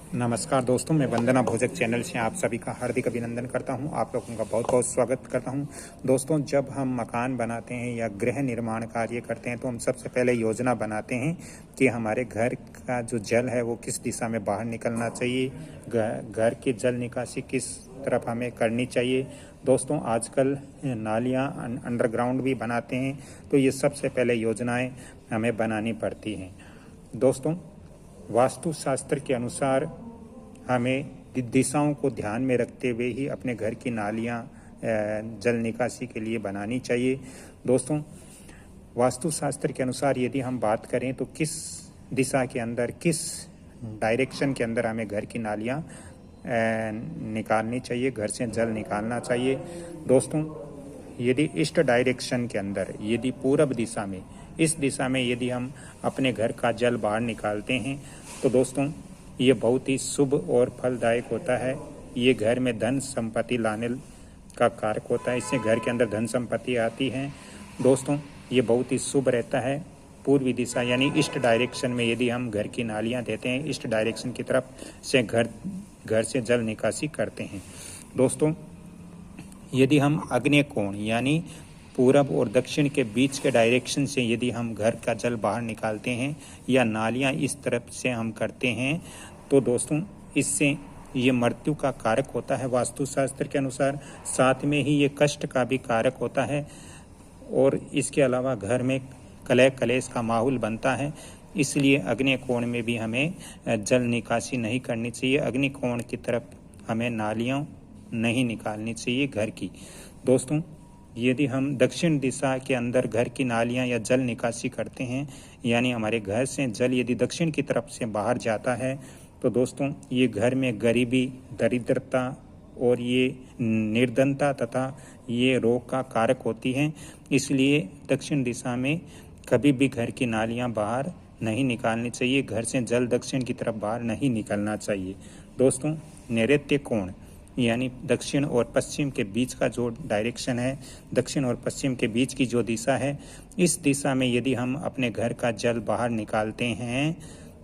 नमस्कार दोस्तों, मैं वंदना भोजक चैनल से आप सभी का हार्दिक अभिनंदन करता हूं। आप लोगों का बहुत बहुत स्वागत करता हूं। दोस्तों, जब हम मकान बनाते हैं या गृह निर्माण कार्य करते हैं तो हम सबसे पहले योजना बनाते हैं कि हमारे घर का जो जल है वो किस दिशा में बाहर निकलना चाहिए, घर की जल निकासी किस तरफ हमें करनी चाहिए। दोस्तों, आजकल नालियाँ अंडरग्राउंड भी बनाते हैं, तो ये सबसे पहले योजनाएँ हमें बनानी पड़ती हैं। दोस्तों, वास्तुशास्त्र के अनुसार हमें दिशाओं को ध्यान में रखते हुए ही अपने घर की नालियाँ जल निकासी के लिए बनानी चाहिए। दोस्तों, वास्तुशास्त्र के अनुसार यदि हम बात करें तो किस दिशा के अंदर, किस डायरेक्शन के अंदर हमें घर की नालियाँ निकालनी चाहिए, घर से जल निकालना चाहिए। दोस्तों, यदि ईस्ट डायरेक्शन के अंदर, यदि पूरब दिशा में, इस दिशा में यदि हम अपने घर का जल बाहर निकालते हैं तो दोस्तों ये बहुत ही शुभ और फलदायक होता है। ये घर में धन संपत्ति लाने का कारक होता है, इससे घर के अंदर धन संपत्ति आती है। दोस्तों, ये बहुत ही शुभ रहता है। पूर्वी दिशा यानी ईस्ट डायरेक्शन में यदि हम घर की नालियाँ देते हैं, ईस्ट डायरेक्शन की तरफ से घर से जल निकासी करते हैं। दोस्तों, यदि हम आग्नेय कोण यानी पूरब और दक्षिण के बीच के डायरेक्शन से यदि हम घर का जल बाहर निकालते हैं या नालियाँ इस तरफ से हम करते हैं तो दोस्तों इससे ये मृत्यु का कारक होता है वास्तुशास्त्र के अनुसार। साथ में ही ये कष्ट का भी कारक होता है और इसके अलावा घर में कलह कलेश का माहौल बनता है। इसलिए आग्नेय कोण में भी हमें जल निकासी नहीं करनी चाहिए। आग्नेय कोण की तरफ हमें नालियाँ नहीं निकालनी चाहिए घर की। दोस्तों, यदि हम दक्षिण दिशा के अंदर घर की नालियां या जल निकासी करते हैं यानी हमारे घर से जल यदि दक्षिण की तरफ से बाहर जाता है तो दोस्तों ये घर में गरीबी, दरिद्रता और ये निर्धनता तथा ये रोग का कारक होती हैं। इसलिए दक्षिण दिशा में कभी भी घर की नालियां बाहर नहीं निकालनी चाहिए, घर से जल दक्षिण की तरफ बाहर नहीं निकलना चाहिए। दोस्तों, नैऋत्य कोण यानी दक्षिण और पश्चिम के बीच का जो डायरेक्शन है, दक्षिण और पश्चिम के बीच की जो दिशा है, इस दिशा में यदि हम अपने घर का जल बाहर निकालते हैं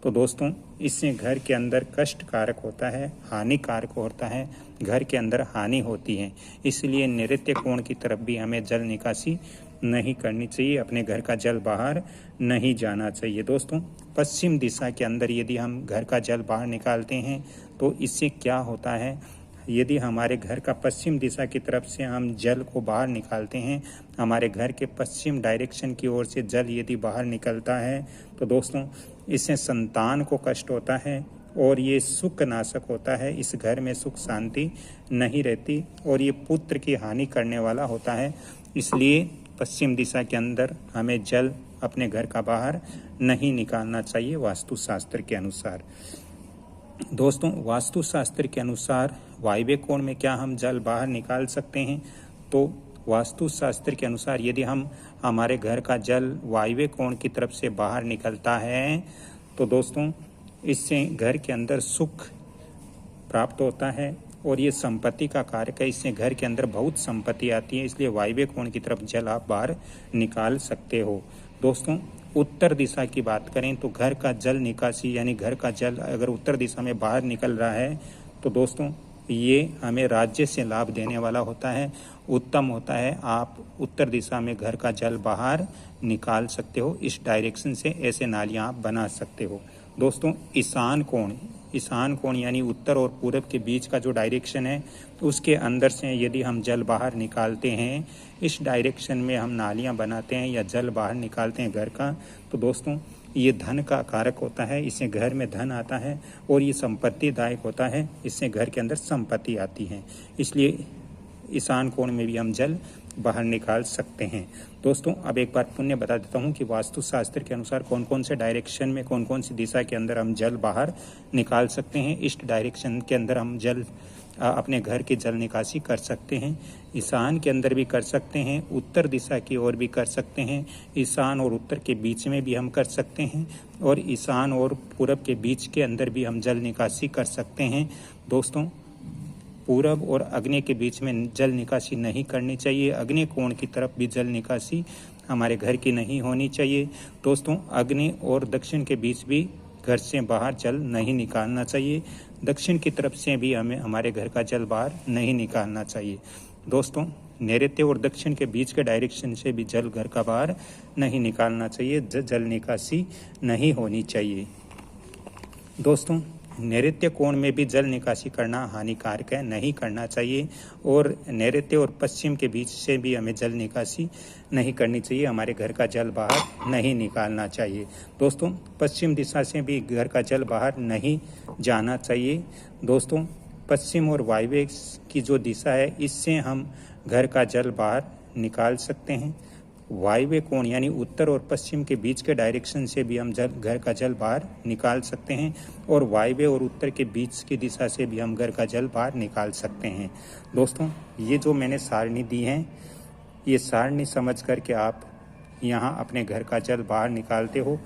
तो दोस्तों इससे घर के अंदर कष्ट कारक होता है, हानिकारक होता है, घर के अंदर हानि होती है। इसलिए नैऋत्य कोण की तरफ भी हमें जल निकासी नहीं करनी चाहिए, अपने घर का जल बाहर नहीं जाना चाहिए। दोस्तों, पश्चिम दिशा के अंदर यदि हम घर का जल बाहर निकालते हैं तो इससे क्या होता है, यदि हमारे घर का पश्चिम दिशा की तरफ से हम जल को बाहर निकालते हैं, हमारे घर के पश्चिम डायरेक्शन की ओर से जल यदि बाहर निकलता है तो दोस्तों इससे संतान को कष्ट होता है और ये सुख नाशक होता है। इस घर में सुख शांति नहीं रहती और ये पुत्र की हानि करने वाला होता है। इसलिए पश्चिम दिशा के अंदर हमें जल अपने घर का बाहर नहीं निकालना चाहिए वास्तुशास्त्र के अनुसार। दोस्तों, वास्तुशास्त्र के अनुसार वायव्य कोण में क्या हम जल बाहर निकाल सकते हैं? तो वास्तुशास्त्र के अनुसार यदि हमारे घर का जल वायव्य कोण की तरफ से बाहर निकलता है तो दोस्तों इससे घर के अंदर सुख प्राप्त होता है और ये संपत्ति का कारक है। इससे घर के अंदर बहुत संपत्ति आती है। इसलिए वायव्य कोण की तरफ जल आप बाहर निकाल सकते हो। दोस्तों, उत्तर दिशा की बात करें तो घर का जल निकासी यानी घर का जल अगर उत्तर दिशा में बाहर निकल रहा है तो दोस्तों ये हमें राज्य से लाभ देने वाला होता है, उत्तम होता है। आप उत्तर दिशा में घर का जल बाहर निकाल सकते हो, इस डायरेक्शन से ऐसे नालियाँ आप बना सकते हो। दोस्तों, ईशान कोण यानी उत्तर और पूरब के बीच का जो डायरेक्शन है उसके अंदर से यदि हम जल बाहर निकालते हैं, इस डायरेक्शन में हम नालियां बनाते हैं या जल बाहर निकालते हैं घर का, तो दोस्तों ये धन का कारक होता है। इससे घर में धन आता है और ये संपत्तिदायक होता है। इससे घर के अंदर संपत्ति आती है। इसलिए ईशान कोण में भी हम जल बाहर निकाल सकते हैं। दोस्तों, अब एक बार पुण्य बता देता हूँ कि वास्तुशास्त्र के अनुसार कौन कौन से डायरेक्शन में, कौन कौन सी दिशा के अंदर हम जल बाहर निकाल सकते हैं। ईस्ट डायरेक्शन के अंदर हम जल अपने घर की जल निकासी कर सकते हैं, ईशान के अंदर भी कर सकते हैं, उत्तर दिशा की ओर भी कर सकते हैं, ईशान और उत्तर के बीच में भी हम कर सकते हैं और ईशान और पूरब के बीच के अंदर भी हम जल निकासी कर सकते हैं। दोस्तों, पूरब और आग्नेय के बीच में जल निकासी नहीं करनी चाहिए। आग्नेय कोण की तरफ भी जल निकासी हमारे घर की नहीं होनी चाहिए। दोस्तों, आग्नेय और दक्षिण के बीच भी घर से बाहर जल नहीं निकालना चाहिए। दक्षिण की तरफ से भी हमें हमारे घर का जल बाहर नहीं निकालना चाहिए। दोस्तों, नैऋत्य और दक्षिण के बीच के डायरेक्शन से भी जल घर का बाहर नहीं निकालना चाहिए। जल निकासी नहीं होनी चाहिए। दोस्तों, नैऋत्य कोण में भी जल निकासी करना हानिकारक है, नहीं करना चाहिए। और नैऋत्य और पश्चिम के बीच से भी हमें जल निकासी नहीं करनी चाहिए। हमारे घर का जल बाहर नहीं निकालना चाहिए। दोस्तों, पश्चिम दिशा से भी घर का जल बाहर नहीं जाना चाहिए। दोस्तों, पश्चिम और वायव्य की जो दिशा है, इससे हम घर का जल बाहर निकाल सकते हैं। वायव्य कोण यानी उत्तर और पश्चिम के बीच के डायरेक्शन से भी हम घर का जल बाहर निकाल सकते हैं। और वायव्य और उत्तर के बीच की दिशा से भी हम घर का जल बाहर निकाल सकते हैं। दोस्तों, ये जो मैंने सारणी दी है, ये सारणी समझ करके आप यहाँ अपने घर का जल बाहर निकालते हो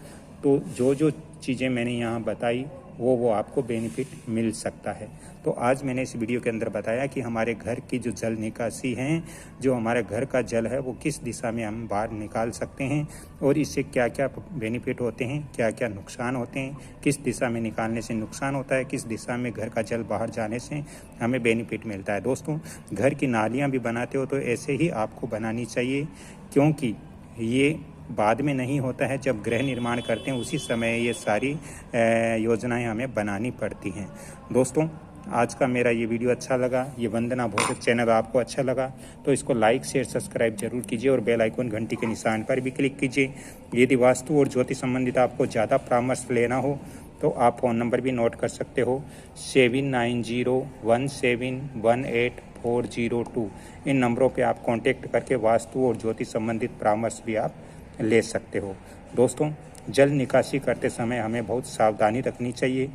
तो जो जो चीज़ें मैंने यहाँ बताई वो आपको बेनिफिट मिल सकता है। तो आज मैंने इस वीडियो के अंदर बताया कि हमारे घर की जो जल निकासी हैं, जो हमारे घर का जल है, वो किस दिशा में हम बाहर निकाल सकते हैं और इससे क्या क्या बेनिफिट होते हैं, क्या क्या नुकसान होते हैं, किस दिशा में निकालने से नुकसान होता है, किस दिशा में घर का जल बाहर जाने से हमें बेनिफिट मिलता है। दोस्तों, घर की नालियाँ भी बनाते हो तो ऐसे ही आपको बनानी चाहिए, क्योंकि ये बाद में नहीं होता है। जब गृह निर्माण करते हैं उसी समय ये सारी योजनाएं हमें बनानी पड़ती हैं। दोस्तों, आज का मेरा ये वीडियो अच्छा लगा, ये वंदना भोजक चैनल आपको अच्छा लगा तो इसको लाइक शेयर सब्सक्राइब जरूर कीजिए और बेल आइकन घंटी के निशान पर भी क्लिक कीजिए। यदि वास्तु और ज्योतिष संबंधित आपको ज़्यादा परामर्श लेना हो तो आप फ़ोन नंबर भी नोट कर सकते हो 7901718402। इन नंबरों पे आप कांटेक्ट करके वास्तु और ज्योतिष संबंधित परामर्श भी आप ले सकते हो। दोस्तों, जल निकासी करते समय हमें बहुत सावधानी रखनी चाहिए।